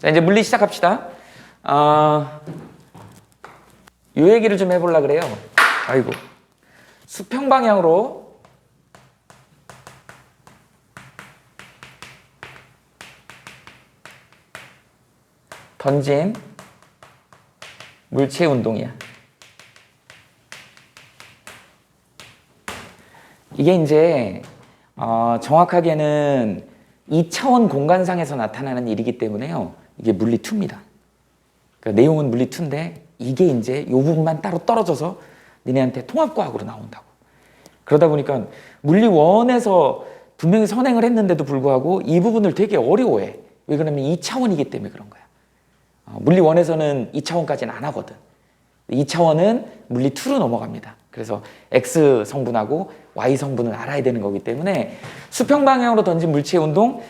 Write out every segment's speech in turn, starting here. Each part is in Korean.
자, 이제 물리 시작합시다. 요 얘기를 좀 해보려고 그래요. 아이고. 수평 방향으로 던진 물체 운동이야. 이게 이제 정확하게는 2차원 공간상에서 나타나는 일이기 때문에요. 이게 물리 2입니다. 그러니까 내용은 물리 2인데 이게 이제 이 부분만 따로 떨어져서 니네한테 통합과학으로 나온다고. 그러다 보니까 물리 1에서 분명히 선행을 했는데도 불구하고 이 부분을 되게 어려워해. 왜 그러냐면 2차원이기 때문에 그런 거야. 물리 1에서는 2차원까지는 안 하거든. 2차원은 물리 2로 넘어갑니다. 그래서 X 성분하고 Y 성분을 알아야 되는 거기 때문에 수평 방향으로 던진 물체의 운동,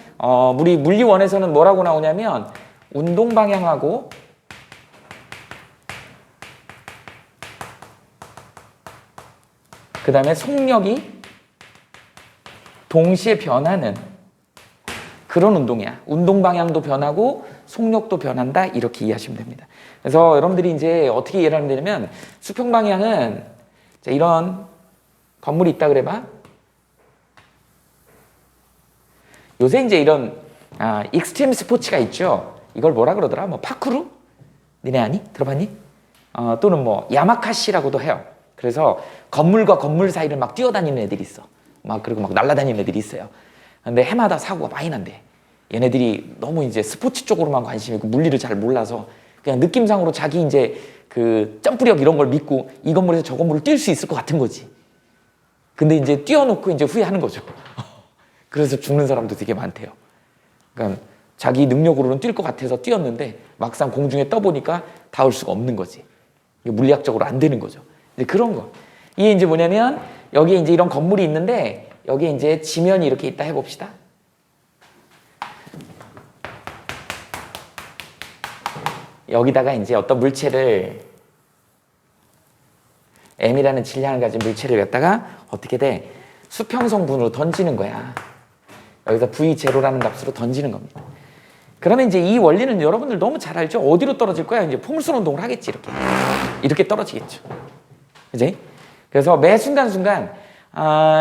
우리 물리 1에서는 뭐라고 나오냐면 운동 방향하고 그 다음에 속력이 동시에 변하는 그런 운동이야. 운동 방향도 변하고 속력도 변한다. 이렇게 이해하시면 됩니다. 그래서 여러분들이 이제 어떻게 이해를 하면 되냐면 수평 방향은 자, 이런 건물이 있다 그래봐. 요새 이제 이런 익스트림 스포츠가 있죠. 이걸 뭐라 그러더라? 뭐 파쿠르? 니네 아니? 들어봤니? 또는 뭐 야마카시라고도 해요. 그래서 건물과 건물 사이를 막 뛰어다니는 애들이 있어. 그리고 막 날아다니는 애들이 있어요. 근데 해마다 사고가 많이 난대. 얘네들이 너무 이제 스포츠 쪽으로만 관심이 있고 물리를 잘 몰라서 그냥 느낌상으로 자기 이제 그 점프력 이런 걸 믿고 이 건물에서 저 건물을 뛸 수 있을 것 같은 거지. 근데 이제 뛰어놓고 이제 후회하는 거죠. 그래서 죽는 사람도 되게 많대요. 그러니까 자기 능력으로는 뛸 것 같아서 뛰었는데 막상 공중에 떠보니까 닿을 수가 없는 거지. 이게 물리학적으로 안 되는 거죠. 이제 그런 거. 이게 이제 뭐냐면 여기에 이제 이런 건물이 있는데 여기에 이제 지면이 이렇게 있다 해봅시다. 여기다가 이제 어떤 물체를 M이라는 질량을 가진 물체를 갖다가 어떻게 돼? 수평성분으로 던지는 거야. 여기서 V0라는 값으로 던지는 겁니다. 그러면 이제 이 원리는 여러분들 너무 잘 알죠? 어디로 떨어질 거야? 이제 포물선 운동을 하겠지, 이렇게. 이렇게 떨어지겠죠. 그지? 그래서 매 순간순간,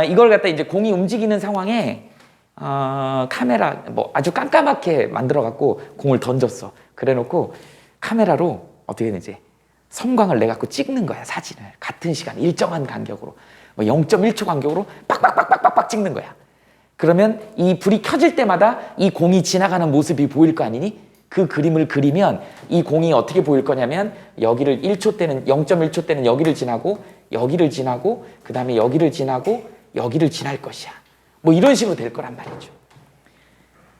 이걸 갖다 이제 공이 움직이는 상황에, 카메라, 뭐 아주 깜깜하게 만들어갖고 공을 던졌어. 그래 놓고 카메라로 어떻게 되지? 섬광을 내갖고 찍는 거야, 사진을. 같은 시간, 일정한 간격으로. 뭐 0.1초 간격으로 빡빡빡빡빡 찍는 거야. 그러면 이 불이 켜질 때마다 이 공이 지나가는 모습이 보일 거 아니니? 그 그림을 그리면 이 공이 어떻게 보일 거냐면 여기를 1초 때는 0.1초 때는 여기를 지나고 여기를 지나고 그 다음에 여기를 지나고 여기를 지날 것이야. 뭐 이런 식으로 될 거란 말이죠.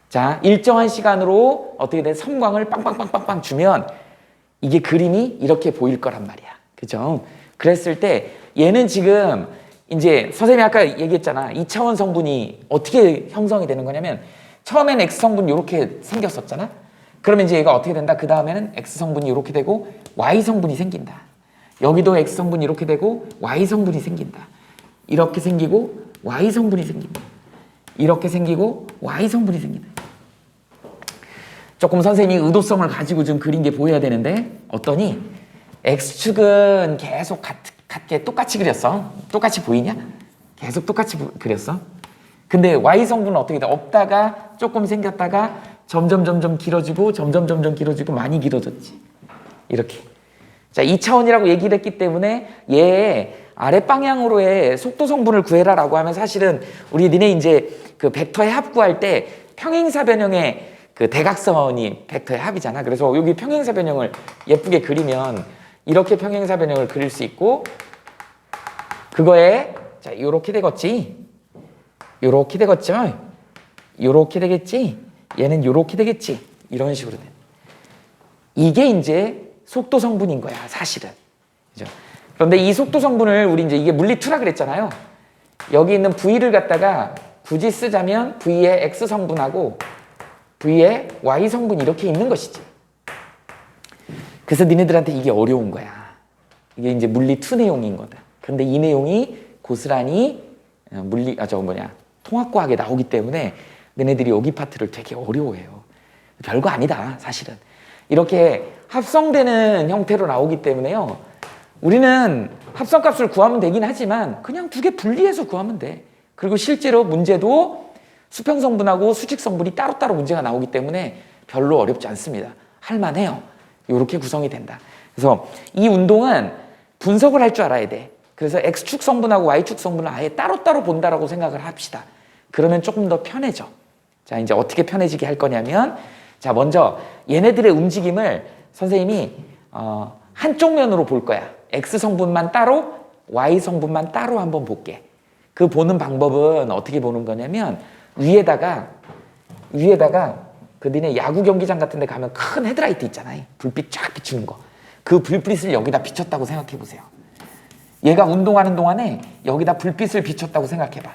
자, 일정한 시간으로 어떻게 돼? 섬광을 빵빵빵빵빵 주면 이게 그림이 이렇게 보일 거란 말이야. 그죠? 그랬을 때 얘는 지금 이제 선생님이 아까 얘기했잖아. 2차원 성분이 어떻게 형성이 되는 거냐면 처음엔 X 성분이 이렇게 생겼었잖아. 그러면 이제 얘가 어떻게 된다? 그 다음에는 X 성분이 이렇게 되고 Y 성분이 생긴다. 여기도 X 성분이 이렇게 되고 Y 성분이 생긴다. 이렇게 생기고 Y 성분이 생긴다. 이렇게 생기고 Y 성분이 생긴다. 조금 선생님이 의도성을 가지고 좀 그린 게 보여야 되는데 어떠니? X축은 계속 같게 똑같이 그렸어. 똑같이 보이냐? 계속 똑같이 그렸어. 근데 Y 성분은 어떻게 돼? 없다가 조금 생겼다가 점점 길어지고 점점 길어지고 많이 길어졌지. 이렇게. 자, 2차원이라고 얘기를 했기 때문에 얘 아랫방향으로의 속도 성분을 구해라라고 하면 사실은 우리 니네 이제 그 벡터의 합 구할 때 평행사 변형의 그 대각선이 벡터의 합이잖아. 그래서 여기 평행사 변형을 예쁘게 그리면 이렇게 평행사 변형을 그릴 수 있고 그거에 자, 요렇게 되겠지. 요렇게 되겠죠. 요렇게 되겠지. 얘는 요렇게 되겠지. 이런 식으로 돼. 이게 이제 속도 성분인 거야, 사실은. 그죠? 그런데 이 속도 성분을 우리 이제 이게 물리 2라 그랬잖아요. 여기 있는 V를 갖다가 굳이 쓰자면 V의 X 성분하고 V의 Y 성분이 이렇게 있는 것이지. 그래서 니네들한테 이게 어려운 거야. 이게 이제 물리 2 내용인 거다. 그런데 이 내용이 고스란히 통합과학에 나오기 때문에 너네들이 여기 파트를 되게 어려워해요. 별거 아니다, 사실은. 이렇게 합성되는 형태로 나오기 때문에요. 우리는 합성값을 구하면 되긴 하지만 그냥 두 개 분리해서 구하면 돼. 그리고 실제로 문제도 수평성분하고 수직성분이 따로따로 문제가 나오기 때문에 별로 어렵지 않습니다. 할만해요. 이렇게 구성이 된다. 그래서 이 운동은 분석을 할 줄 알아야 돼. 그래서 X축 성분하고 Y축 성분을 아예 따로따로 본다라고 생각을 합시다. 그러면 조금 더 편해져. 자, 이제 어떻게 편해지게 할 거냐면, 자, 먼저 얘네들의 움직임을 선생님이 한쪽 면으로 볼 거야. X 성분만 따로, Y 성분만 따로 한번 볼게. 그 보는 방법은 어떻게 보는 거냐면, 위에다가 그 니네 야구 경기장 같은 데 가면 큰 헤드라이트 있잖아요. 불빛 쫙 비추는 거. 그 불빛을 여기다 비췄다고 생각해 보세요. 얘가 운동하는 동안에 여기다 불빛을 비췄다고 생각해 봐.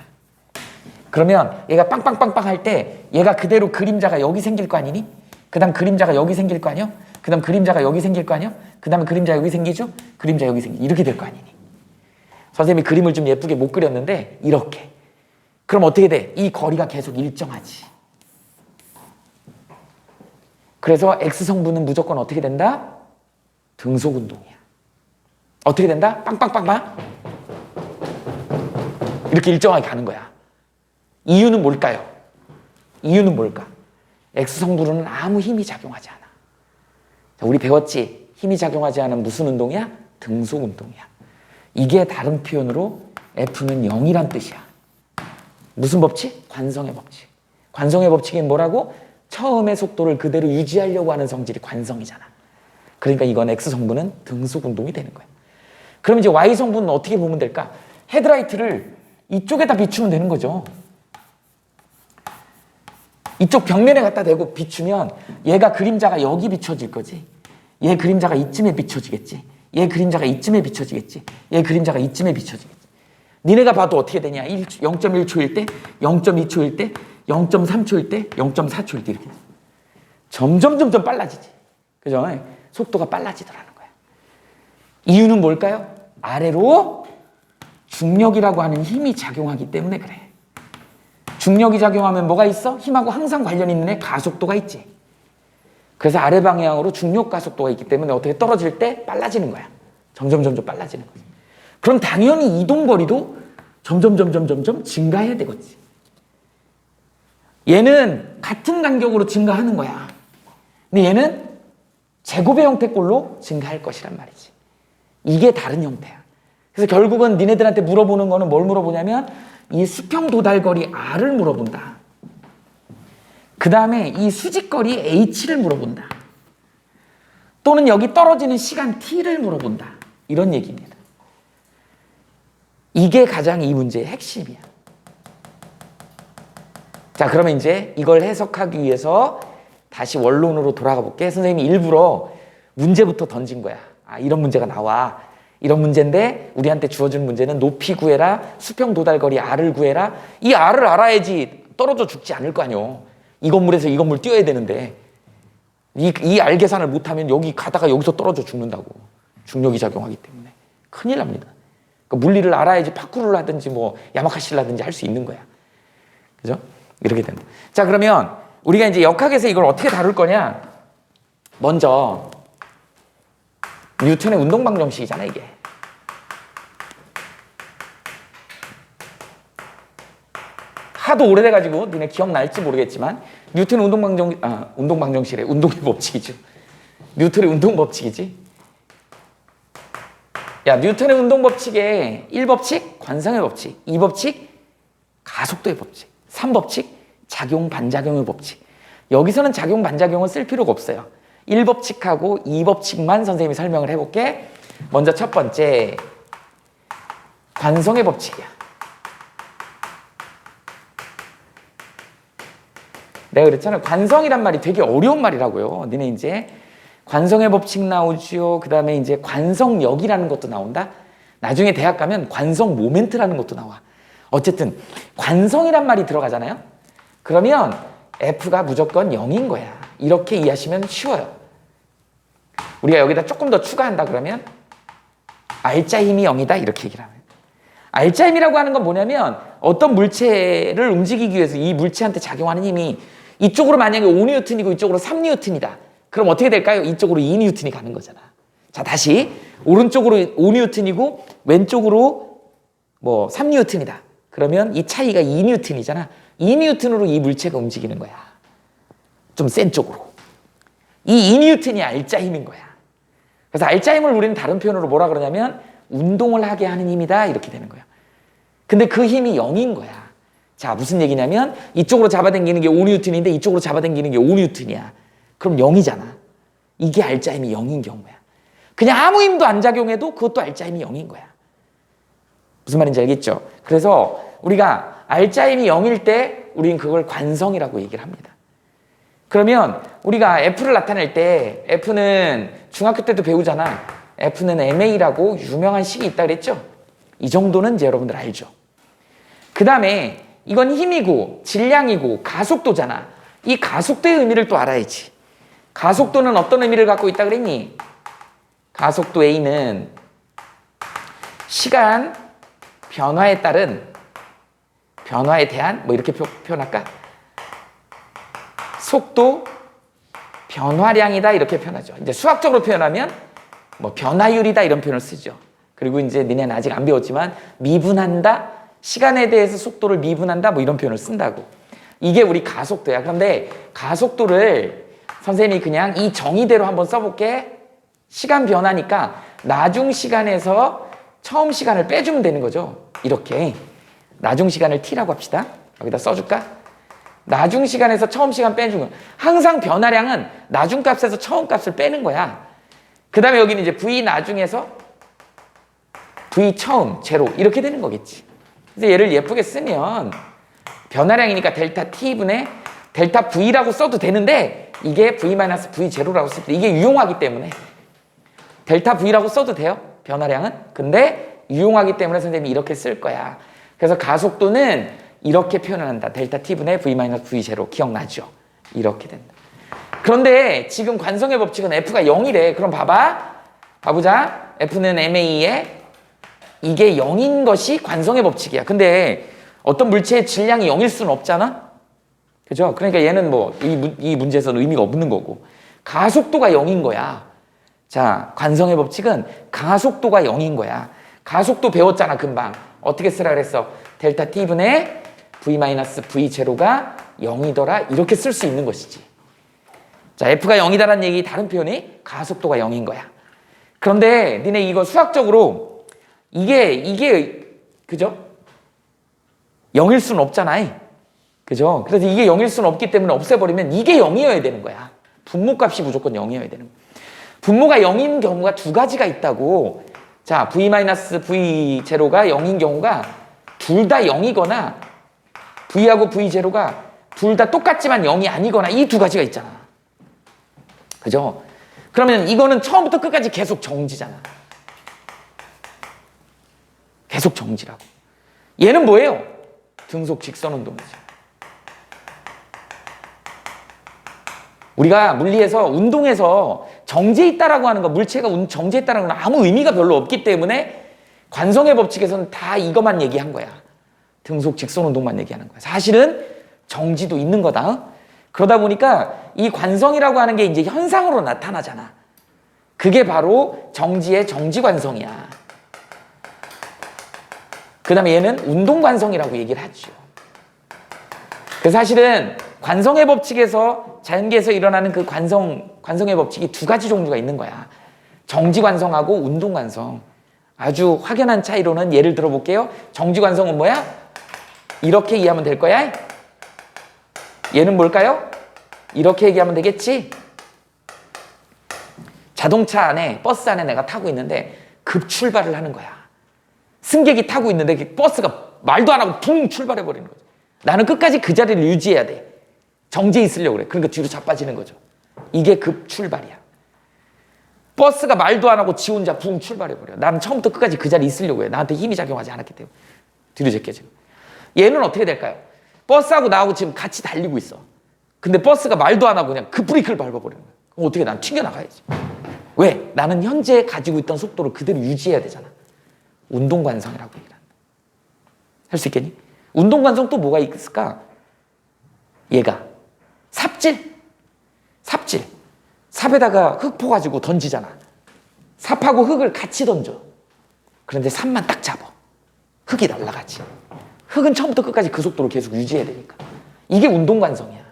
그러면 얘가 빵빵빵빵 할 때 얘가 그대로 그림자가 여기 생길 거 아니니? 그 다음 그림자가 여기 생길 거 아니야? 그 다음 그림자가 여기 생길 거 아니야? 그 다음에 그림자 여기 생기죠? 그림자 여기 생기 이렇게 될 거 아니니? 선생님이 그림을 좀 예쁘게 못 그렸는데 이렇게. 그럼 어떻게 돼? 이 거리가 계속 일정하지. 그래서 X성분은 무조건 어떻게 된다? 등속운동이야. 어떻게 된다? 빵빵빵빵. 이렇게 일정하게 가는 거야. 이유는 뭘까요? 이유는 뭘까? X성분은 아무 힘이 작용하지 않아. 자, 우리 배웠지? 힘이 작용하지 않은 무슨 운동이야? 등속운동이야. 이게 다른 표현으로 F는 0이란 뜻이야. 무슨 법칙? 관성의 법칙. 관성의 법칙은 뭐라고? 처음의 속도를 그대로 유지하려고 하는 성질이 관성이잖아. 그러니까 이건 X성분은 등속운동이 되는 거야. 그럼 이제 Y성분은 어떻게 보면 될까? 헤드라이트를 이쪽에다 비추면 되는 거죠. 이쪽 벽면에 갖다 대고 비추면 얘가 그림자가 여기 비춰질 거지. 얘 그림자가 이쯤에 비춰지겠지. 얘 그림자가 이쯤에 비춰지겠지. 얘 그림자가 이쯤에 비춰지겠지. 니네가 봐도 어떻게 되냐? 0.1초일 때, 0.2초일 때, 0.3초일 때, 0.4초일 때 이렇게 점점 빨라지지. 그죠? 속도가 빨라지더라는 거야. 이유는 뭘까요? 아래로 중력이라고 하는 힘이 작용하기 때문에 그래. 중력이 작용하면 뭐가 있어? 힘하고 항상 관련 있는 애 가속도가 있지. 그래서 아래 방향으로 중력 가속도가 있기 때문에 어떻게 떨어질 때 빨라지는 거야. 점점 빨라지는 거지. 그럼 당연히 이동거리도 점점 증가해야 되겠지. 얘는 같은 간격으로 증가하는 거야. 근데 얘는 제곱의 형태꼴로 증가할 것이란 말이지. 이게 다른 형태야. 그래서 결국은 니네들한테 물어보는 거는 뭘 물어보냐면 이 수평 도달거리 R을 물어본다. 그 다음에 이 수직거리 H를 물어본다. 또는 여기 떨어지는 시간 T를 물어본다. 이런 얘기입니다. 이게 가장 이 문제의 핵심이야. 자, 그러면 이제 이걸 해석하기 위해서 다시 원론으로 돌아가 볼게. 선생님이 일부러 문제부터 던진 거야. 아, 이런 문제가 나와. 이런 문제인데 우리한테 주어진 문제는 높이 구해라, 수평 도달거리 R을 구해라. 이 R을 알아야지 떨어져 죽지 않을 거 아니오. 이 건물에서 이 건물 뛰어야 되는데 이 R 계산을 못하면 여기 가다가 여기서 떨어져 죽는다고. 중력이 작용하기 때문에. 큰일 납니다. 그러니까 물리를 알아야지 파쿠르를 하든지 뭐 야마카시를 하든지 할 수 있는 거야. 그죠? 이렇게 된다. 자, 그러면 우리가 이제 역학에서 이걸 어떻게 다룰 거냐? 먼저 뉴턴의 운동방정식이잖아, 이게. 하도 오래돼가지고 니네 기억날지 모르겠지만 뉴턴의 운동방정식이래. 운동의 법칙이죠. 뉴턴의 운동법칙이지. 야, 뉴턴의 운동법칙에 1법칙 관성의 법칙, 2법칙 가속도의 법칙, 3법칙 작용 반작용의 법칙. 여기서는 작용 반작용은 쓸 필요가 없어요. 1법칙하고 2법칙만 선생님이 설명을 해볼게. 먼저 첫 번째 관성의 법칙이야. 내가 그랬잖아. 관성이란 말이 되게 어려운 말이라고요. 니네 이제 관성의 법칙 나오죠. 그 다음에 이제 관성력이라는 것도 나온다. 나중에 대학 가면 관성 모멘트라는 것도 나와. 어쨌든 관성이란 말이 들어가잖아요. 그러면 F가 무조건 0인 거야. 이렇게 이해하시면 쉬워요. 우리가 여기다 조금 더 추가한다 그러면 R자 힘이 0이다 이렇게 얘기를 하면. R자 힘이라고 하는 건 뭐냐면 어떤 물체를 움직이기 위해서 이 물체한테 작용하는 힘이 이쪽으로 만약에 5N이고 이쪽으로 3N이다. 그럼 어떻게 될까요? 이쪽으로 2N이 가는 거잖아. 자, 다시 오른쪽으로 5N이고 왼쪽으로 뭐 3N이다. 그러면 이 차이가 2N이잖아. 2N으로 이 물체가 움직이는 거야. 좀 센 쪽으로. 이 2N이 알짜 힘인 거야. 그래서 알짜 힘을 우리는 다른 표현으로 뭐라 그러냐면 운동을 하게 하는 힘이다 이렇게 되는 거야. 근데 그 힘이 0인 거야. 자, 무슨 얘기냐면 이쪽으로 잡아당기는 게 5N인데 이쪽으로 잡아당기는 게 5N이야. 그럼 0이잖아. 이게 알짜 힘이 0인 경우야. 그냥 아무 힘도 안 작용해도 그것도 알짜 힘이 0인 거야. 무슨 말인지 알겠죠? 그래서 우리가 알짜 힘이 0일 때 우리는 그걸 관성이라고 얘기를 합니다. 그러면 우리가 F를 나타낼 때 F는 중학교 때도 배우잖아. F는 MA라고 유명한 식이 있다 그랬죠? 이 정도는 이제 여러분들 알죠. 그 다음에 이건 힘이고 질량이고 가속도잖아. 이 가속도의 의미를 또 알아야지. 가속도는 어떤 의미를 갖고 있다 그랬니? 가속도 A는 시간 변화에 따른 변화에 대한 뭐 이렇게 표현할까? 속도 변화량이다 이렇게 표현하죠. 이제 수학적으로 표현하면 뭐 변화율이다 이런 표현을 쓰죠. 그리고 이제 니네는 아직 안 배웠지만 미분한다, 시간에 대해서 속도를 미분한다 뭐 이런 표현을 쓴다고. 이게 우리 가속도야. 그런데 가속도를 선생님이 그냥 이 정의대로 한번 써볼게. 시간 변화니까 나중 시간에서 처음 시간을 빼주면 되는 거죠. 이렇게 나중 시간을 t라고 합시다. 여기다 써줄까? 나중 시간에서 처음 시간 빼주는 거야. 항상 변화량은 나중 값에서 처음 값을 빼는 거야. 그 다음에 여기는 이제 v 나중에서 v 처음 제로 이렇게 되는 거겠지. 그래서 얘를 예쁘게 쓰면 변화량이니까 델타 t분의 델타 v라고 써도 되는데 이게 v-v 제로라고 쓸 때 이게 유용하기 때문에 델타 v라고 써도 돼요. 변화량은. 근데 유용하기 때문에 선생님이 이렇게 쓸 거야. 그래서 가속도는 이렇게 표현을 한다. 델타 t분의 v-v 제로 기억나죠? 이렇게 된다. 그런데 지금 관성의 법칙은 F가 0이래. 그럼 봐보자. F는 MA에 이게 0인 것이 관성의 법칙이야. 근데 어떤 물체의 질량이 0일 수는 없잖아? 그죠? 그러니까 얘는 뭐 이 문제에서는 의미가 없는 거고. 가속도가 0인 거야. 자, 관성의 법칙은 가속도가 0인 거야. 가속도 배웠잖아, 금방. 어떻게 쓰라 그랬어? 델타 t분의 v-v 제로가 0이더라. 이렇게 쓸 수 있는 것이지. 자, F가 0이다라는 얘기 다른 표현이 가속도가 0인 거야. 그런데 니네 이거 수학적으로 이게 그죠? 0일 수는 없잖아. 그죠? 그래서 이게 0일 수는 없기 때문에 없애버리면 이게 0이어야 되는 거야. 분모값이 무조건 0이어야 되는 거야. 분모가 0인 경우가 두 가지가 있다고. 자, v-v 제로가 0인 경우가 둘 다 0이거나 v하고 v 제로가 둘 다 똑같지만 0이 아니거나 이 두 가지가 있잖아. 그죠? 그러면 이거는 처음부터 끝까지 계속 정지잖아. 계속 정지라고. 얘는 뭐예요? 등속 직선 운동이죠. 우리가 물리에서 운동에서 정지에 있다라고 하는 거, 물체가 정지에 있다라는 건 아무 의미가 별로 없기 때문에 관성의 법칙에서는 다 이것만 얘기한 거야. 등속 직선 운동만 얘기하는 거야. 사실은 정지도 있는 거다. 그러다 보니까 이 관성이라고 하는 게 이제 현상으로 나타나잖아. 그게 바로 정지의 정지관성이야. 그 다음에 얘는 운동관성이라고 얘기를 하죠. 그래서 사실은 관성의 법칙에서 자연계에서 일어나는 그 관성의 법칙이 두 가지 종류가 있는 거야. 정지관성하고 운동관성. 아주 확연한 차이로는 예를 들어볼게요. 정지관성은 뭐야? 이렇게 이해하면 될 거야. 얘는 뭘까요? 이렇게 얘기하면 되겠지? 자동차 안에, 버스 안에 내가 타고 있는데 급출발을 하는 거야. 승객이 타고 있는데 버스가 말도 안 하고 붕 출발해버리는 거죠. 나는 끝까지 그 자리를 유지해야 돼. 정지에 있으려고 그래. 그러니까 뒤로 자빠지는 거죠. 이게 급출발이야. 버스가 말도 안 하고 지 혼자 붕 출발해버려. 나는 처음부터 끝까지 그 자리에 있으려고 해. 나한테 힘이 작용하지 않았기 때문에. 뒤로 제껴지고. 얘는 어떻게 될까요? 버스하고 나하고 지금 같이 달리고 있어. 근데 버스가 말도 안 하고 그냥 그 브레이크를 밟아버리는 거야. 그럼 어떻게 난 튕겨나가야지. 왜? 나는 현재 가지고 있던 속도를 그대로 유지해야 되잖아. 운동관성이라고 얘기를 한다. 할 수 있겠니? 운동관성 또 뭐가 있을까? 얘가 삽질. 삽에다가 흙 퍼가지고 던지잖아. 삽하고 흙을 같이 던져. 그런데 삽만 딱 잡아. 흙이 날아가지. 흙은 처음부터 끝까지 그 속도로 계속 유지해야 되니까. 이게 운동관성이야.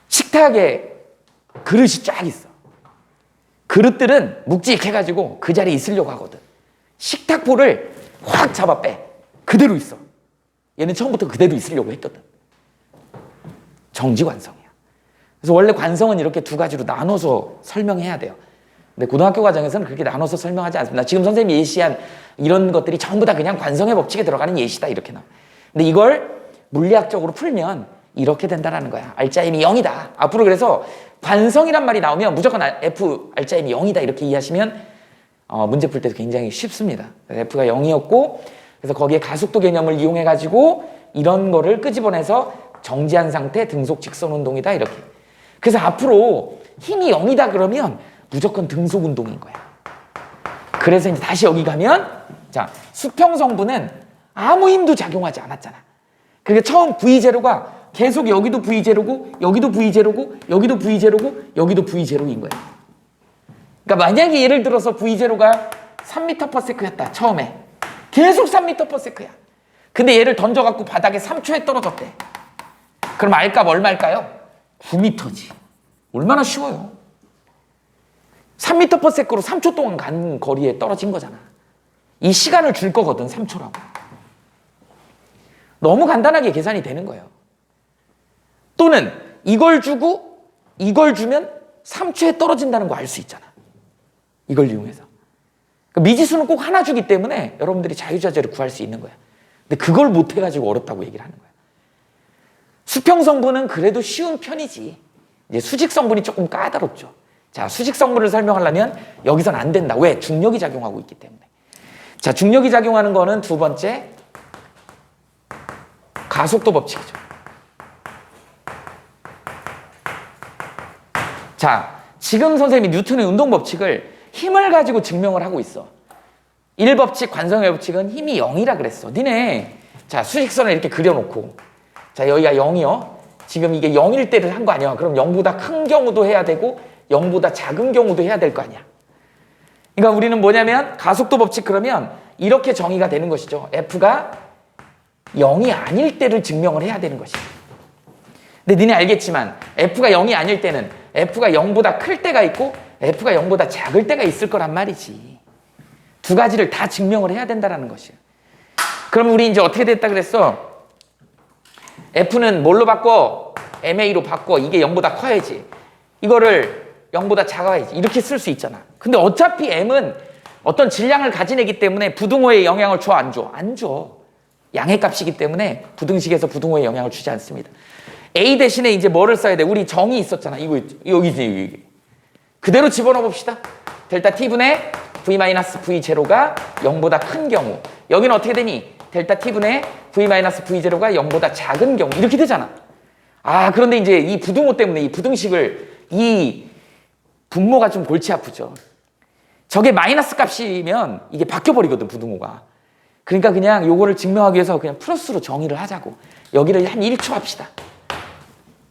식탁에 그릇이 쫙 있어. 그릇들은 묵직해가지고 그 자리에 있으려고 하거든. 식탁보를 확 잡아 빼. 그대로 있어. 얘는 처음부터 그대로 있으려고 했거든. 정지관성이야. 그래서 원래 관성은 이렇게 두 가지로 나눠서 설명해야 돼요. 근데 고등학교 과정에서는 그렇게 나눠서 설명하지 않습니다. 지금 선생님이 예시한 이런 것들이 전부 다 그냥 관성의 법칙에 들어가는 예시다 이렇게 나와. 근데 이걸 물리학적으로 풀면 이렇게 된다라는 거야. 알짜임이 0이다. 앞으로 그래서 관성이란 말이 나오면 무조건 F 알짜임이 0이다 이렇게 이해하시면 문제 풀 때도 굉장히 쉽습니다. F가 0이었고 그래서 거기에 가속도 개념을 이용해가지고 이런 거를 끄집어내서 정지한 상태 등속 직선 운동이다 이렇게. 그래서 앞으로 힘이 0이다 그러면 무조건 등속 운동인 거야. 그래서 이제 다시 여기 가면 자 수평 성분은 아무 힘도 작용하지 않았잖아. 그러니까 처음 V0가 계속 여기도 V0고 여기도 V0고 여기도 V0고 여기도 V0인 거야. 그러니까 만약에 예를 들어서 V0가 3m/s였다 처음에 계속 3m/s야. 근데 얘를 던져갖고 바닥에 3초에 떨어졌대. 그럼 R값 얼마일까요? 9m지. 얼마나 쉬워요. 3m/s로 3초 동안 간 거리에 떨어진 거잖아. 이 시간을 줄 거거든 3초라고. 너무 간단하게 계산이 되는 거예요. 또는 이걸 주고 이걸 주면 3초에 떨어진다는 거 알 수 있잖아. 이걸 이용해서. 그러니까 미지수는 꼭 하나 주기 때문에 여러분들이 자유자재를 구할 수 있는 거야. 근데 그걸 못 해가지고 어렵다고 얘기를 하는 거야. 수평 성분은 그래도 쉬운 편이지. 이제 수직 성분이 조금 까다롭죠. 자, 수직 성분을 설명하려면 여기선 안 된다. 왜? 중력이 작용하고 있기 때문에. 자, 중력이 작용하는 거는 두 번째 가속도 법칙이죠. 자, 지금 선생님이 뉴턴의 운동 법칙을 힘을 가지고 증명을 하고 있어. 1법칙, 관성의 법칙은 힘이 0이라 그랬어. 니네 자 수직선을 이렇게 그려놓고 자 여기가 0이요. 지금 이게 0일 때를 한 거 아니야. 그럼 0보다 큰 경우도 해야 되고 0보다 작은 경우도 해야 될 거 아니야. 그러니까 우리는 뭐냐면 가속도 법칙 그러면 이렇게 정의가 되는 것이죠. F가 0이 아닐 때를 증명을 해야 되는 것이야. 근데 니네 알겠지만 F가 0이 아닐 때는 F가 0보다 클 때가 있고 F가 0보다 작을 때가 있을 거란 말이지. 두 가지를 다 증명을 해야 된다는 것이야. 그럼 우리 이제 어떻게 됐다 그랬어? F는 뭘로 바꿔? MA로 바꿔. 이게 0보다 커야지. 이거를 0보다 작아야지. 이렇게 쓸 수 있잖아. 근데 어차피 M은 어떤 질량을 가진 애기 때문에 부등호에 영향을 줘, 안 줘? 안 줘. 양의 값이기 때문에 부등식에서 부등호에 영향을 주지 않습니다. A 대신에 이제 뭐를 써야 돼? 우리 정이 있었잖아. 이거 여기. 그대로 집어넣어 봅시다. 델타 T분의 V-V0가 0보다 큰 경우. 여기는 어떻게 되니? 델타 T분의 V-V0가 0보다 작은 경우. 이렇게 되잖아. 아, 그런데 이제 이 부등호 때문에 이 부등식을, 이 분모가 좀 골치 아프죠. 저게 마이너스 값이면 이게 바뀌어버리거든, 부등호가. 그러니까 그냥 요거를 증명하기 위해서 그냥 플러스로 정의를 하자고. 여기를 한 1초 합시다.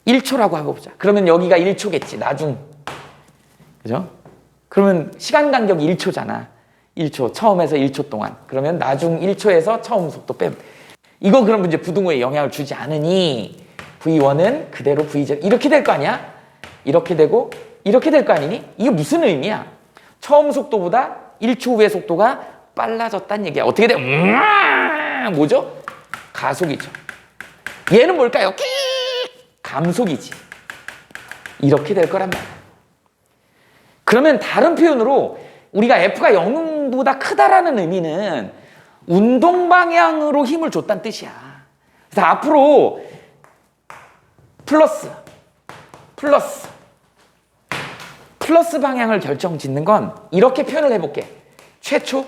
1초라고 하고 보자. 그러면 여기가 1초겠지, 나중. 그죠? 그러면 시간 간격이 1초잖아. 1초, 처음에서 1초 동안. 그러면 나중 1초에서 처음 속도 빼면 돼. 이거 그럼 이제 부등호에 영향을 주지 않으니 V1은 그대로 V0 이렇게 될 거 아니야? 이렇게 되고 이렇게 될 거 아니니? 이게 무슨 의미야? 처음 속도보다 1초 후의 속도가 빨라졌다는 얘기야. 어떻게 돼? 뭐죠? 가속이죠. 얘는 뭘까요? 감속이지. 이렇게 될 거란 말이야. 그러면 다른 표현으로 우리가 F가 0보다 크다라는 의미는 운동 방향으로 힘을 줬다는 뜻이야. 그래서 앞으로 플러스 방향을 결정짓는 건 이렇게 표현을 해볼게. 최초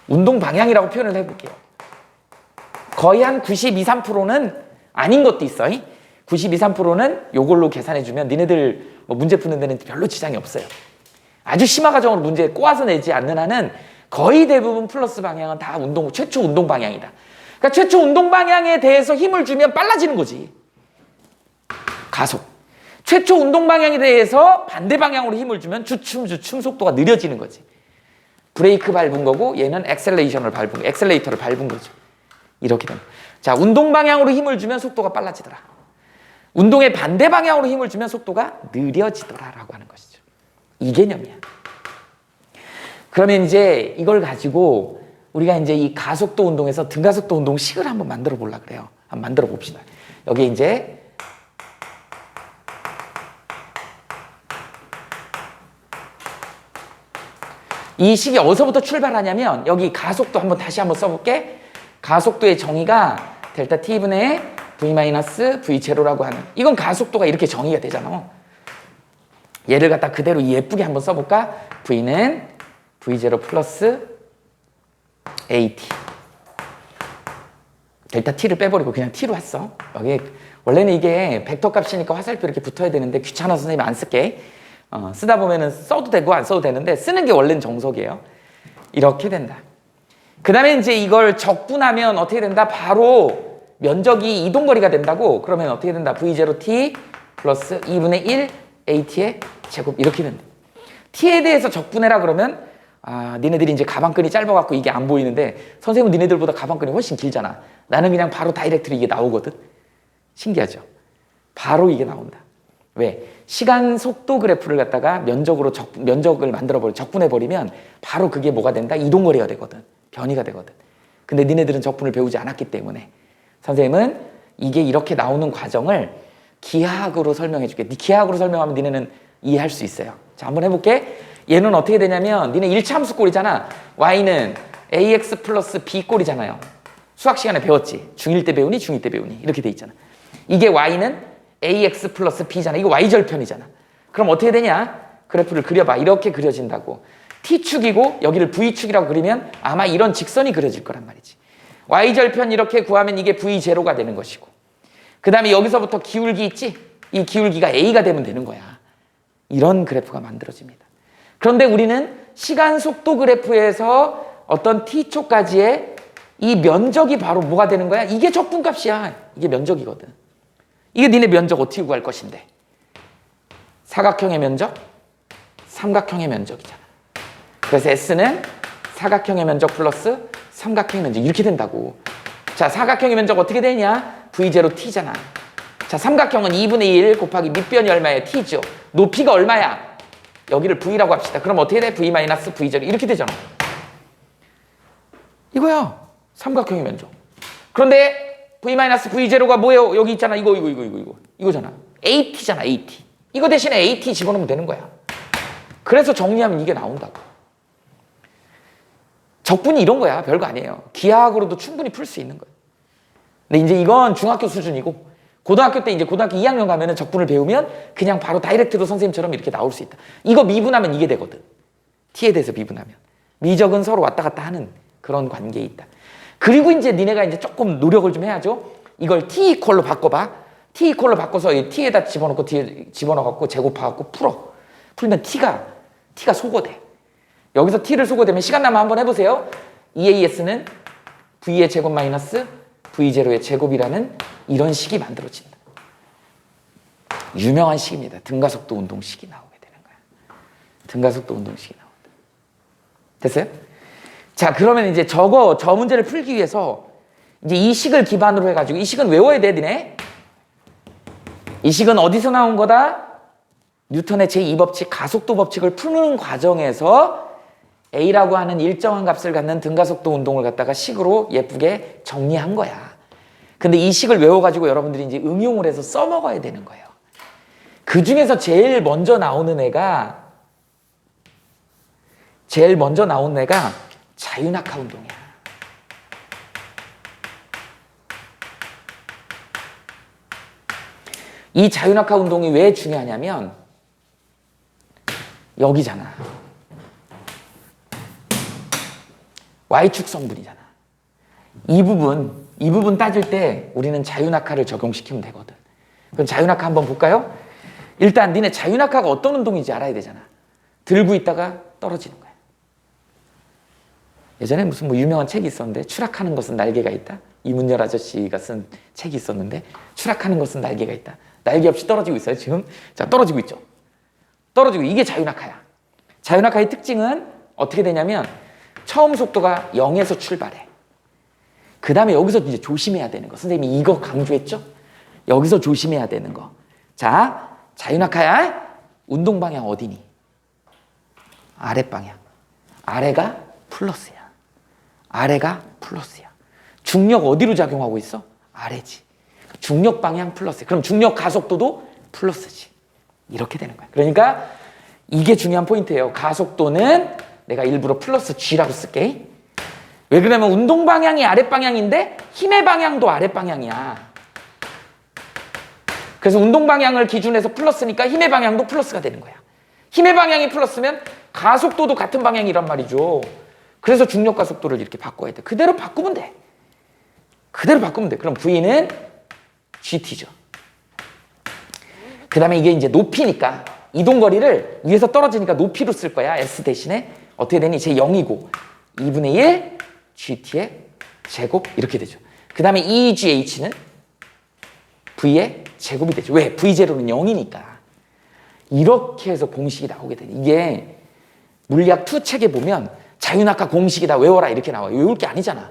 운동 방향이라고 표현을 해볼게요. 거의 한 92, 3%는 아닌 것도 있어. 92, 3%는 요걸로 계산해주면 니네들 뭐 문제 푸는 데는 별로 지장이 없어요. 아주 심화 과정으로 문제 꼬아서 내지 않는 한은 거의 대부분 플러스 방향은 다 최초 운동 방향이다. 그러니까 최초 운동 방향에 대해서 힘을 주면 빨라지는 거지. 가속. 최초 운동 방향에 대해서 반대 방향으로 힘을 주면 주춤 속도가 느려지는 거지. 브레이크 밟은 거고 얘는 엑셀레이터를 밟은 거죠. 이렇게 됩니다. 자, 운동 방향으로 힘을 주면 속도가 빨라지더라. 운동의 반대 방향으로 힘을 주면 속도가 느려지더라라고 하는 것이죠. 이 개념이야. 그러면 이제 이걸 가지고 우리가 이제 이 가속도 운동에서 등가속도 운동식을 한번 만들어 보려고 그래요. 한번 만들어 봅시다. 여기 이제 이 식이 어디서부터 출발하냐면 여기 가속도 다시 한번 써볼게. 가속도의 정의가 델타 t분의 v 마이너스 v 제로라고 하는, 이건 가속도가 이렇게 정의가 되잖아. 얘를 갖다 그대로 예쁘게 한번 써볼까? v는 v 제로 플러스 at. 델타 t를 빼버리고 그냥 t로 했어. 여기 원래는 이게 벡터 값이니까 화살표 이렇게 붙어야 되는데 귀찮아서 선생님 안 쓸게. 쓰다 보면은 써도 되고 안 써도 되는데 쓰는 게 원래는 정석이에요. 이렇게 된다. 그 다음에 이제 이걸 적분하면 어떻게 된다? 바로 면적이 이동거리가 된다고. 그러면 어떻게 된다? v0t 플러스 2분의 1 at의 제곱 이렇게 된다. t에 대해서 적분해라 그러면 니네들이 이제 가방끈이 짧아갖고 이게 안 보이는데 선생님은 니네들보다 가방끈이 훨씬 길잖아. 나는 그냥 바로 다이렉트로 이게 나오거든. 신기하죠? 바로 이게 나온다. 왜? 시간 속도 그래프를 갖다가 면적을 만들어버려 적분해버리면 바로 그게 뭐가 된다? 이동거리가 되거든. 변이가 되거든. 근데 니네들은 적분을 배우지 않았기 때문에 선생님은 이게 이렇게 나오는 과정을 기하학으로 설명해 줄게. 기하학으로 설명하면 니네는 이해할 수 있어요. 자, 한번 해볼게. 얘는 어떻게 되냐면 니네 1차 함수 꼴이잖아. y는 ax 플러스 b 꼴이잖아요. 수학 시간에 배웠지. 중1 때 배우니 중2 때 배우니 이렇게 돼 있잖아. 이게 y는 ax 플러스 b잖아. 이거 y절편이잖아. 그럼 어떻게 되냐? 그래프를 그려봐. 이렇게 그려진다고. t축이고 여기를 v축이라고 그리면 아마 이런 직선이 그려질 거란 말이지. y절편 이렇게 구하면 이게 v0가 되는 것이고, 그 다음에 여기서부터 기울기 있지? 이 기울기가 a가 되면 되는 거야. 이런 그래프가 만들어집니다. 그런데 우리는 시간 속도 그래프에서 어떤 t초까지의 이 면적이 바로 뭐가 되는 거야? 이게 적분값이야. 이게 면적이거든. 이게 니네 면적 어떻게 구할 것인데? 사각형의 면적, 삼각형의 면적이잖아. 그래서 S는 사각형의 면적 플러스 삼각형의 면적 이렇게 된다고. 자, 사각형의 면적 어떻게 되냐? V0t잖아. 자, 삼각형은 2분의 1 곱하기 밑변이 얼마예요? t죠. 높이가 얼마야? 여기를 V라고 합시다. 그럼 어떻게 돼? V 마이너스 V0 이렇게 되잖아. 이거야. 삼각형의 면적. 그런데 V 마이너스 V0가 뭐예요? 여기 있잖아. 이거잖아. AT잖아. AT. 이거 대신에 AT 집어넣으면 되는 거야. 그래서 정리하면 이게 나온다고. 적분이 이런 거야. 별거 아니에요. 기하학으로도 충분히 풀 수 있는 거예요. 근데 이제 이건 중학교 수준이고, 고등학교 때 이제 고등학교 2학년 가면은 적분을 배우면 그냥 바로 다이렉트로 선생님처럼 이렇게 나올 수 있다. 이거 미분하면 이게 되거든. t에 대해서 미분하면. 미적은 서로 왔다 갔다 하는 그런 관계에 있다. 그리고 이제 니네가 이제 조금 노력을 좀 해야죠. 이걸 t 이퀄로 바꿔봐. t 이퀄로 바꿔서 이 t에다 집어넣고 t에 집어넣어갖고 제곱해갖고 풀어. 풀면 t가 소거돼. 여기서 t를 소거되면 시간 남아 한번 해보세요. EAS는 v의 제곱 마이너스 v0의 제곱이라는 이런 식이 만들어진다. 유명한 식입니다. 등가속도 운동식이 나오게 되는 거야. 등가속도 운동식이 나온다. 됐어요? 자, 그러면 이제 저 문제를 풀기 위해서 이제 이 식을 기반으로 해가지고, 이 식은 외워야 돼, 니네. 이 식은 어디서 나온 거다? 뉴턴의 제2법칙, 가속도 법칙을 푸는 과정에서 A라고 하는 일정한 값을 갖는 등가속도 운동을 갖다가 식으로 예쁘게 정리한 거야. 근데 이 식을 외워가지고 여러분들이 이제 응용을 해서 써먹어야 되는 거예요. 그 중에서 제일 먼저 나오는 애가 자유낙하 운동이야. 이 자유낙하 운동이 왜 중요하냐면 여기잖아. Y축 성분이잖아. 이 부분 따질 때 우리는 자유낙하를 적용시키면 되거든. 그럼 자유낙하 한번 볼까요? 일단 니네 자유낙하가 어떤 운동인지 알아야 되잖아. 들고 있다가 떨어지는 거야. 예전에 무슨 뭐 유명한 책이 있었는데 추락하는 것은 날개가 있다. 이문열 아저씨가 쓴 책이 있었는데 추락하는 것은 날개가 있다. 날개 없이 떨어지고 있어요 지금. 자, 떨어지고 있죠. 떨어지고 이게 자유낙하야. 자유낙하의 특징은 어떻게 되냐면 처음 속도가 0에서 출발해. 그 다음에 여기서 이제 조심해야 되는 거. 선생님이 이거 강조했죠? 여기서 조심해야 되는 거. 자, 자유낙하야. 운동 방향 어디니? 아랫방향. 아래가 플러스야. 아래가 플러스야. 중력 어디로 작용하고 있어? 아래지. 중력 방향 플러스. 그럼 중력 가속도도 플러스지. 이렇게 되는 거야. 그러니까 이게 중요한 포인트예요. 가속도는 내가 일부러 플러스 G라고 쓸게. 왜 그러냐면 운동 방향이 아랫방향인데 힘의 방향도 아랫방향이야. 그래서 운동 방향을 기준해서 플러스니까 힘의 방향도 플러스가 되는 거야. 힘의 방향이 플러스면 가속도도 같은 방향이란 말이죠. 그래서 중력 가속도를 이렇게 바꿔야 돼. 그대로 바꾸면 돼. 그대로 바꾸면 돼. 그럼 V는 GT죠. 그 다음에 이게 이제 높이니까 이동거리를 위에서 떨어지니까 높이로 쓸 거야. S 대신에 어떻게 되니? 제 0이고 2분의 1 GT의 제곱 이렇게 되죠. 그 다음에 EGH는 V의 제곱이 되죠. 왜? V0는 0이니까. 이렇게 해서 공식이 나오게 돼. 이게 물리학 2 책에 보면 자유낙하 공식이다 외워라 이렇게 나와. 외울 게 아니잖아.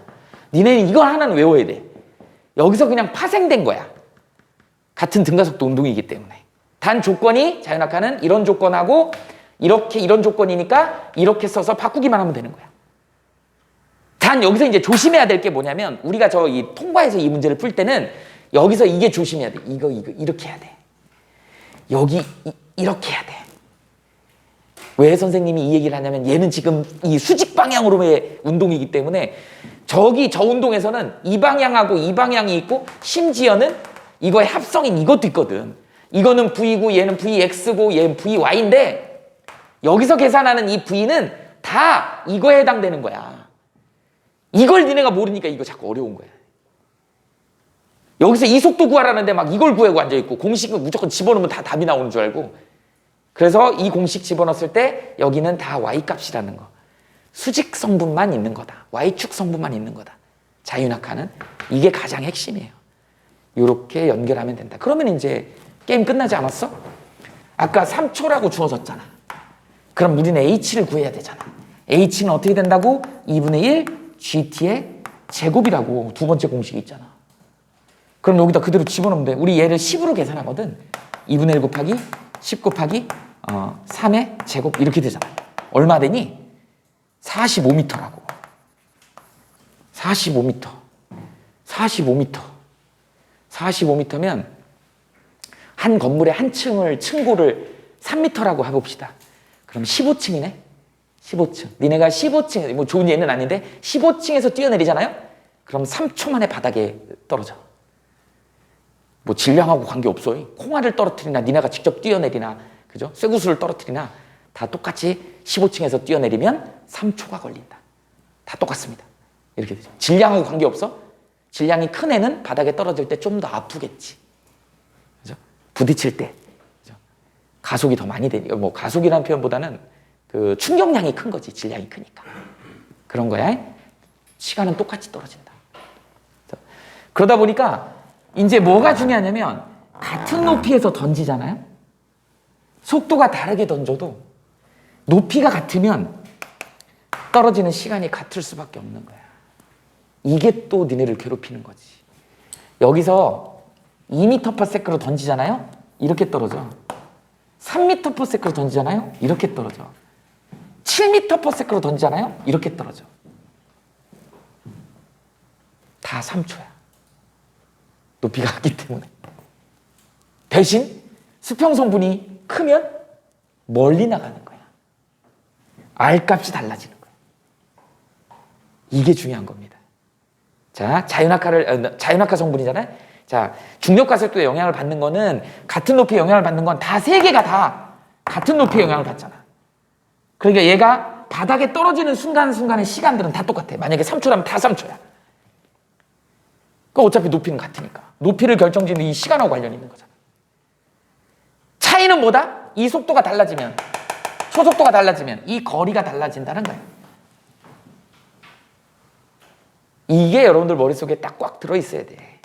니네는 이거 하나는 외워야 돼. 여기서 그냥 파생된 거야. 같은 등가속도 운동이기 때문에. 단 조건이 자유낙하는 이런 조건하고 이렇게 이런 조건이니까 이렇게 써서 바꾸기만 하면 되는 거야. 단 여기서 이제 조심해야 될 게 뭐냐면 우리가 저 이 통과해서 이 문제를 풀 때는 여기서 이게 조심해야 돼. 이거 이렇게 해야 돼. 여기 이렇게 해야 돼. 왜 선생님이 이 얘기를 하냐면 얘는 지금 이 수직 방향으로의 운동이기 때문에 저기 저 운동에서는 이 방향하고 이 방향이 있고 심지어는 이거의 합성인 이것도 있거든. 이거는 V고 얘는 VX고 얘는 VY인데 여기서 계산하는 이 V는 다 이거에 해당되는 거야. 이걸 니네가 모르니까 이거 자꾸 어려운 거야. 여기서 이 속도 구하라는데 막 이걸 구하고 앉아있고 공식은 무조건 집어넣으면 다 답이 나오는 줄 알고 그래서 이 공식 집어넣었을 때 여기는 다 Y값이라는 거. 수직 성분만 있는 거다. Y축 성분만 있는 거다. 자유낙하는 이게 가장 핵심이에요. 이렇게 연결하면 된다. 그러면 이제 게임 끝나지 않았어? 아까 3초라고 주어졌잖아. 그럼 우리는 H를 구해야 되잖아. H는 어떻게 된다고? 2분의 1 GT의 제곱이라고 두 번째 공식이 있잖아. 그럼 여기다 그대로 집어넣으면 돼. 우리 얘를 10으로 계산하거든. 2분의 1 곱하기 10 곱하기 3의 제곱 이렇게 되잖아. 얼마 되니? 45m라고. 45m. 45m. 45m면 한 건물의 한 층을 층고를 3m라고 해봅시다. 그럼 15층이네? 15층. 니네가 15층, 뭐 좋은 예는 아닌데 15층에서 뛰어내리잖아요? 그럼 3초 만에 바닥에 떨어져. 뭐 질량하고 관계없어. 콩알을 떨어뜨리나 니네가 직접 뛰어내리나 그죠? 쇠구슬을 떨어뜨리나 다 똑같이 15층에서 뛰어내리면 3초가 걸린다. 다 똑같습니다. 이렇게 되죠. 질량하고 관계없어? 질량이 큰 애는 바닥에 떨어질 때 좀 더 아프겠지. 그죠? 부딪힐 때. 그죠? 가속이 더 많이 되니까 뭐 가속이라는 표현보다는 그 충격량이 큰 거지. 질량이 크니까. 그런 거야. 시간은 똑같이 떨어진다. 그러다 보니까 이제 뭐가 중요하냐면 같은 높이에서 던지잖아요. 속도가 다르게 던져도 높이가 같으면 떨어지는 시간이 같을 수밖에 없는 거야. 이게 또 니네를 괴롭히는 거지. 여기서 2m/s로 던지잖아요. 이렇게 떨어져. 3m/s로 던지잖아요. 이렇게 떨어져. 7m/s로 던지잖아요. 이렇게 떨어져. 다 3초야. 높이가 같기 때문에. 대신 수평성분이 크면 멀리 나가는 거야. R값이 달라지는 거야. 이게 중요한 겁니다. 자, 자유낙하 성분이잖아요. 자, 중력가속도에 영향을 받는 거는 같은 높이에 영향을 받는 건 다 세 개가 다 같은 높이에 영향을 받잖아. 그러니까 얘가 바닥에 떨어지는 순간순간의 시간들은 다 똑같아. 만약에 3초라면 다 3초야. 그럼 어차피 높이는 같으니까. 높이를 결정짓는 이 시간하고 관련이 있는 거잖아. 차이는 뭐다? 이 속도가 달라지면, 초속도가 달라지면 이 거리가 달라진다는 거야. 이게 여러분들 머릿속에 딱 꽉 들어있어야 돼.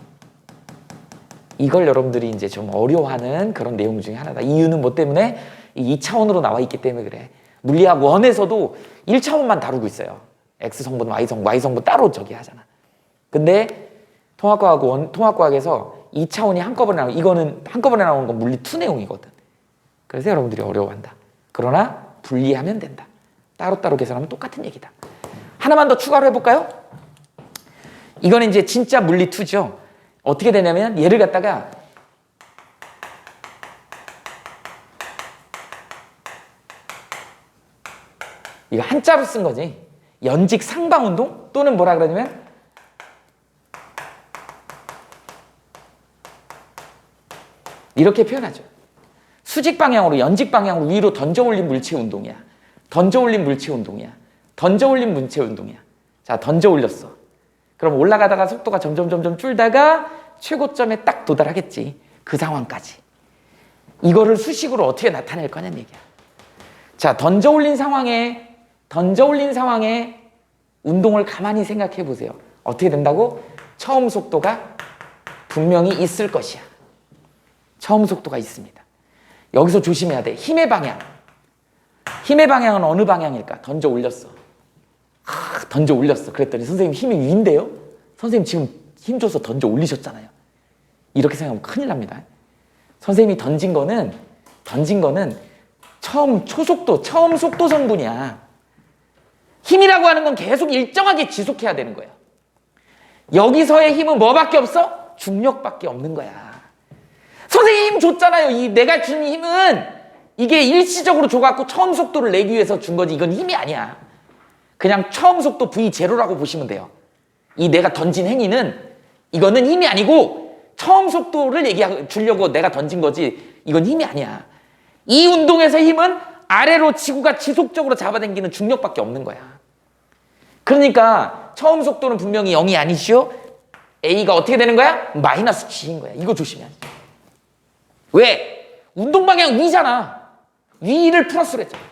이걸 여러분들이 이제 좀 어려워하는 그런 내용 중에 하나다. 이유는 뭐 때문에? 2차원으로 나와 있기 때문에 그래. 물리학 1에서도 1차원만 다루고 있어요. X성분, Y성분 따로 저기 하잖아. 근데 통합과학에서 2차원이 한꺼번에 나오고, 이거는 한꺼번에 나오는 건 물리 2 내용이거든. 그래서 여러분들이 어려워한다. 그러나 분리하면 된다. 따로따로 계산하면 똑같은 얘기다. 하나만 더 추가로 해볼까요? 이거는 이제 진짜 물리 2죠. 어떻게 되냐면 얘를 갖다가 이거 한자로 쓴 거지. 연직 상방운동 또는 뭐라 그러냐면 이렇게 표현하죠. 수직 방향으로 연직 방향으로 위로 던져 올린 물체 운동이야. 던져 올린 물체 운동이야. 던져 올린 물체 운동이야. 자, 던져 올렸어. 그럼 올라가다가 속도가 점점 줄다가 최고점에 딱 도달하겠지. 그 상황까지. 이거를 수식으로 어떻게 나타낼 거냐는 얘기야. 자, 던져 올린 상황에 운동을 가만히 생각해 보세요. 어떻게 된다고? 처음 속도가 분명히 있을 것이야. 처음 속도가 있습니다. 여기서 조심해야 돼. 힘의 방향. 힘의 방향은 어느 방향일까? 던져 올렸어. 던져 올렸어. 그랬더니 선생님 힘이 위인데요? 선생님 지금 힘 줘서 던져 올리셨잖아요. 이렇게 생각하면 큰일 납니다. 선생님이 던진 거는 처음 속도 성분이야. 힘이라고 하는 건 계속 일정하게 지속해야 되는 거야. 여기서의 힘은 뭐밖에 없어? 중력밖에 없는 거야. 선생님 힘 줬잖아요. 내가 준 힘은 이게 일시적으로 줘갖고 처음 속도를 내기 위해서 준 거지. 이건 힘이 아니야. 그냥 처음 속도 V0라고 보시면 돼요. 이 내가 던진 행위는 이거는 힘이 아니고 처음 속도를 주려고 내가 던진 거지. 이건 힘이 아니야. 이 운동에서 힘은 아래로 지구가 지속적으로 잡아당기는 중력밖에 없는 거야. 그러니까 처음 속도는 분명히 0이 아니시오. A가 어떻게 되는 거야? 마이너스 G인 거야. 이거 조심해야지. 왜? 운동 방향 위잖아. 위를 플러스로 했잖아.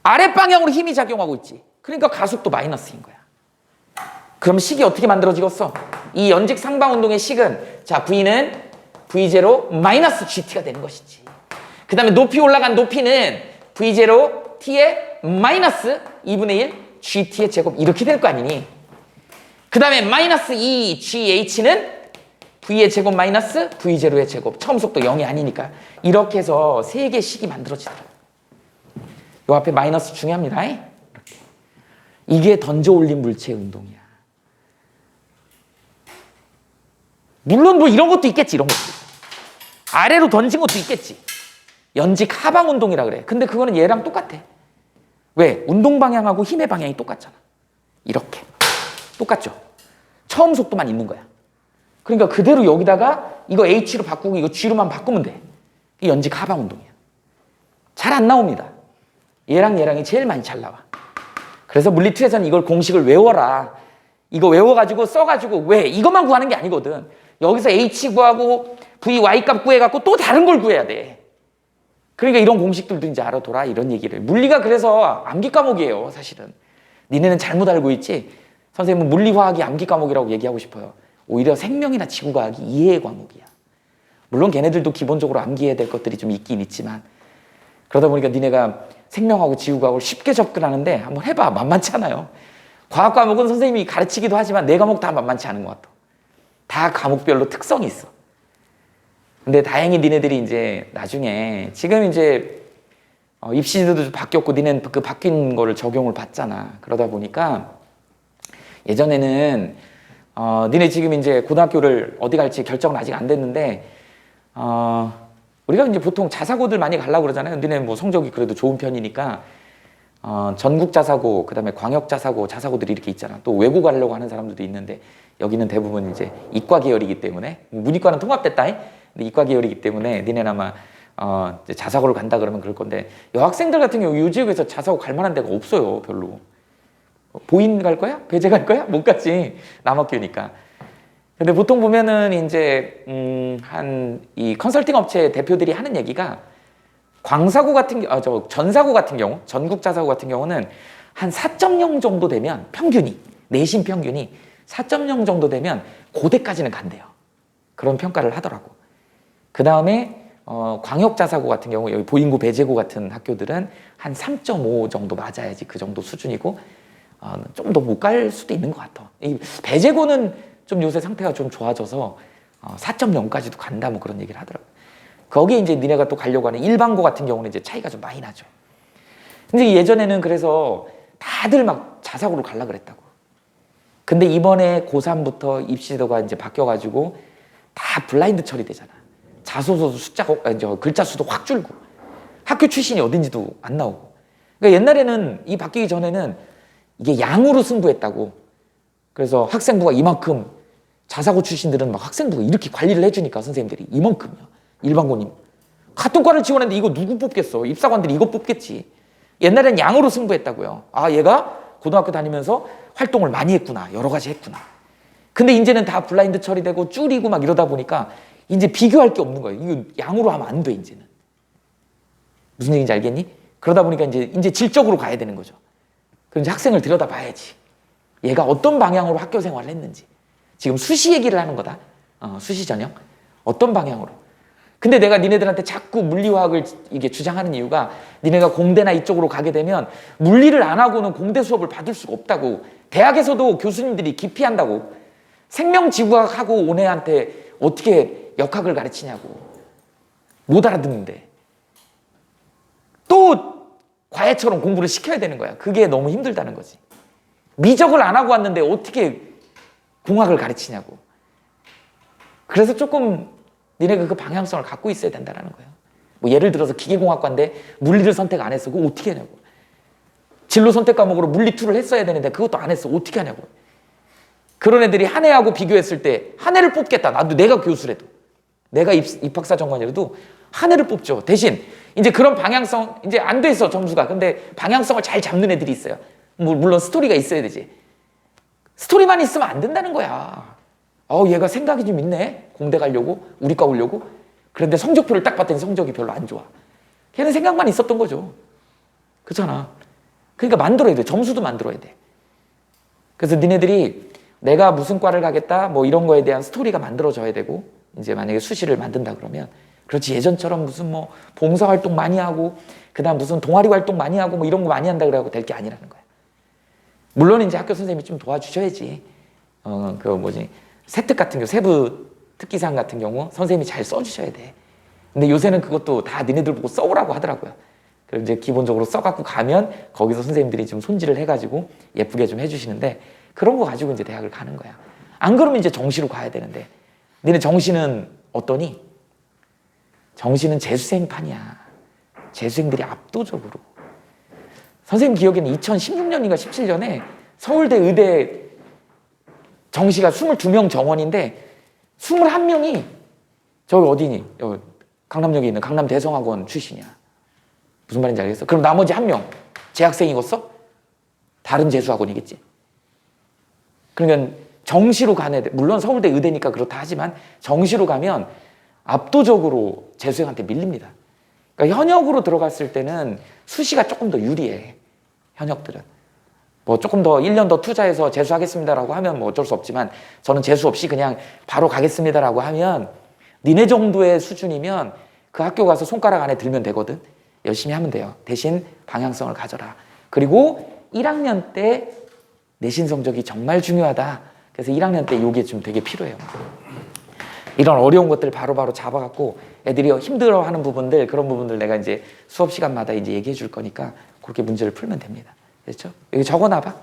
아래 방향으로 힘이 작용하고 있지. 그러니까 가속도 마이너스인 거야. 그럼 식이 어떻게 만들어지겠어? 이 연직 상방 운동의 식은 자 V는 V0 마이너스 GT가 되는 것이지. 그 다음에 높이 올라간 높이는 V0 T의 마이너스 2분의 1 GT의 제곱 이렇게 될 거 아니니. 그 다음에 마이너스 2 GH는 V의 제곱 마이너스 V0의 제곱. 처음 속도 0이 아니니까. 이렇게 해서 3개의 식이 만들어지더라고요. 요 앞에 마이너스 중요합니다. 이렇게. 이게 던져 올린 물체의 운동이야. 물론 뭐 이런 것도 있겠지. 이런 것도. 아래로 던진 것도 있겠지. 연직 하방 운동이라 그래. 근데 그거는 얘랑 똑같아. 왜? 운동 방향하고 힘의 방향이 똑같잖아. 이렇게. 똑같죠? 처음 속도만 있는 거야. 그러니까 그대로 여기다가 이거 H로 바꾸고 이거 G로만 바꾸면 돼. 이게 연직 하방 운동이야. 잘 안 나옵니다. 얘랑이 제일 많이 잘 나와. 그래서 물리2에서는 이걸 공식을 외워라. 이거 외워가지고 써가지고 왜? 이것만 구하는 게 아니거든. 여기서 H 구하고 VY 값 구해갖고 또 다른 걸 구해야 돼. 그러니까 이런 공식들도 이제 알아둬라 이런 얘기를. 물리가 그래서 암기 과목이에요 사실은. 니네는 잘못 알고 있지. 선생님은 물리화학이 암기 과목이라고 얘기하고 싶어요. 오히려 생명이나 지구과학이 이해의 과목이야. 물론 걔네들도 기본적으로 암기해야 될 것들이 좀 있긴 있지만 그러다 보니까 니네가 생명하고 지구과학을 쉽게 접근하는데 한번 해봐. 만만치 않아요. 과학 과목은 선생님이 가르치기도 하지만 네 과목 다 만만치 않은 것 같아. 다 과목별로 특성이 있어. 근데 다행히 니네들이 이제 나중에 지금 이제 입시제도도 좀 바뀌었고 니네는 그 바뀐 거를 적용을 받잖아. 그러다 보니까 예전에는 니네 지금 이제 고등학교를 어디 갈지 결정은 아직 안 됐는데 우리가 이제 보통 자사고들 많이 가려고 그러잖아요. 니네 뭐 성적이 그래도 좋은 편이니까 전국 자사고, 그다음에 광역 자사고, 자사고들이 이렇게 있잖아. 또 외고 가려고 하는 사람들도 있는데 여기는 대부분 이제 이과 계열이기 때문에 문이과는 통합됐다. 근데 이과 계열이기 때문에 니네는 아마 이제 자사고를 간다 그러면 그럴 건데 여학생들 같은 경우 이 지역에서 자사고 갈 만한 데가 없어요. 별로. 보인 갈 거야? 배제 갈 거야? 못 갔지. 남학교니까. 근데 보통 보면은 이제 이 컨설팅 업체 대표들이 하는 얘기가 광사고 같은 전사고 같은 경우, 전국 자사고 같은 경우는 한 4.0 정도 되면 평균이 내신 평균이 4.0 정도 되면 고대까지는 간대요. 그런 평가를 하더라고. 그 다음에 광역자사고 같은 경우 여기 보인고 배재고 같은 학교들은 한 3.5 정도 맞아야지 그 정도 수준이고 좀 더 못 갈 수도 있는 것 같아. 이 배재고는 좀 요새 상태가 좀 좋아져서 4.0까지도 간다 뭐 그런 얘기를 하더라고. 거기에 이제 니네가 또 가려고 하는 일반고 같은 경우는 이제 차이가 좀 많이 나죠. 근데 예전에는 그래서 다들 막 자사고로 가려고 그랬다고. 근데 이번에 고3부터 입시제도가 이제 바뀌어가지고 다 블라인드 처리되잖아. 자소서도 글자 수도 확 줄고 학교 출신이 어딘지도 안 나오고. 그러니까 옛날에는 이 바뀌기 전에는 이게 양으로 승부했다고. 그래서 학생부가 이만큼 자사고 출신들은 막 학생부가 이렇게 관리를 해주니까 선생님들이 이만큼이야. 일반고님 같은 과를 지원했는데 이거 누구 뽑겠어? 입사관들이 이거 뽑겠지. 옛날엔 양으로 승부했다고요. 아, 얘가 고등학교 다니면서 활동을 많이 했구나. 여러 가지 했구나. 근데 이제는 다 블라인드 처리되고 줄이고 막 이러다 보니까 이제 비교할 게 없는 거예요. 이거 양으로 하면 안 돼, 이제는. 무슨 얘기인지 알겠니? 그러다 보니까 이제 질적으로 가야 되는 거죠. 그럼 이제 학생을 들여다봐야지. 얘가 어떤 방향으로 학교 생활을 했는지. 지금 수시 얘기를 하는 거다. 수시 전형. 어떤 방향으로. 근데 내가 니네들한테 자꾸 물리화학을 이게 주장하는 이유가 니네가 공대나 이쪽으로 가게 되면 물리를 안 하고는 공대 수업을 받을 수가 없다고. 대학에서도 교수님들이 기피한다고. 생명지구학하고 온 애한테 어떻게 역학을 가르치냐고. 못 알아듣는데. 또 과외처럼 공부를 시켜야 되는 거야. 그게 너무 힘들다는 거지. 미적을 안 하고 왔는데 어떻게 공학을 가르치냐고. 그래서 조금 니네가 그 방향성을 갖고 있어야 된다는 거예요. 뭐 예를 들어서 기계공학과인데 물리를 선택 안 했어. 그거 어떻게 하냐고. 진로 선택 과목으로 물리 2를 했어야 되는데 그것도 안 했어. 어떻게 하냐고. 그런 애들이 한 해하고 비교했을 때 한 해를 뽑겠다. 나도 내가 교수라도. 내가 입학사 정관이라도 한 해를 뽑죠. 대신 이제 그런 방향성 이제 안 됐어 점수가. 근데 방향성을 잘 잡는 애들이 있어요. 물론 스토리가 있어야 되지. 스토리만 있으면 안 된다는 거야. 얘가 생각이 좀 있네. 공대 가려고 우리과 오려고. 그런데 성적표를 딱 봤더니 성적이 별로 안 좋아. 걔는 생각만 있었던 거죠. 그렇잖아. 그러니까 만들어야 돼. 점수도 만들어야 돼. 그래서 니네들이 내가 무슨 과를 가겠다 뭐 이런 거에 대한 스토리가 만들어져야 되고 이제 만약에 수시를 만든다 그러면 그렇지 예전처럼 무슨 뭐 봉사활동 많이 하고 그다음 무슨 동아리 활동 많이 하고 뭐 이런 거 많이 한다 그래갖고 될 게 아니라는 거야. 물론 이제 학교 선생님이 좀 도와주셔야지. 세특 같은 경우 세부 특기상 같은 경우 선생님이 잘 써주셔야 돼. 근데 요새는 그것도 다 니네들 보고 써오라고 하더라고요. 그래서 이제 기본적으로 써갖고 가면 거기서 선생님들이 좀 손질을 해가지고 예쁘게 좀 해주시는데 그런 거 가지고 이제 대학을 가는 거야. 안 그러면 이제 정시로 가야 되는데 니네 정시는 어떠니? 정시는 재수생판이야. 재수생들이 압도적으로. 선생님 기억에는 2016년인가 17년에 서울대 의대 정시가 22명 정원인데 21명이 저기 어디니? 여기 강남역에 있는 강남 대성학원 출신이야. 무슨 말인지 알겠어? 그럼 나머지 1명 재학생이겠어? 다른 재수학원이겠지. 그러면 정시로 가는 애들, 물론 서울대 의대니까 그렇다 하지만 정시로 가면 압도적으로 재수생한테 밀립니다. 그러니까 현역으로 들어갔을 때는 수시가 조금 더 유리해. 현역들은. 뭐 조금 더 1년 더 투자해서 재수하겠습니다라고 하면 뭐 어쩔 수 없지만 저는 재수 없이 그냥 바로 가겠습니다라고 하면 니네 정도의 수준이면 그 학교 가서 손가락 안에 들면 되거든. 열심히 하면 돼요. 대신 방향성을 가져라. 그리고 1학년 때 내신 성적이 정말 중요하다. 그래서 1학년 때 이게 좀 되게 필요해요. 이런 어려운 것들 바로바로 잡아갖고 애들이 힘들어하는 부분들 그런 부분들 내가 이제 수업 시간마다 이제 얘기해 줄 거니까 그렇게 문제를 풀면 됩니다. 됐죠? 여기 적어놔봐.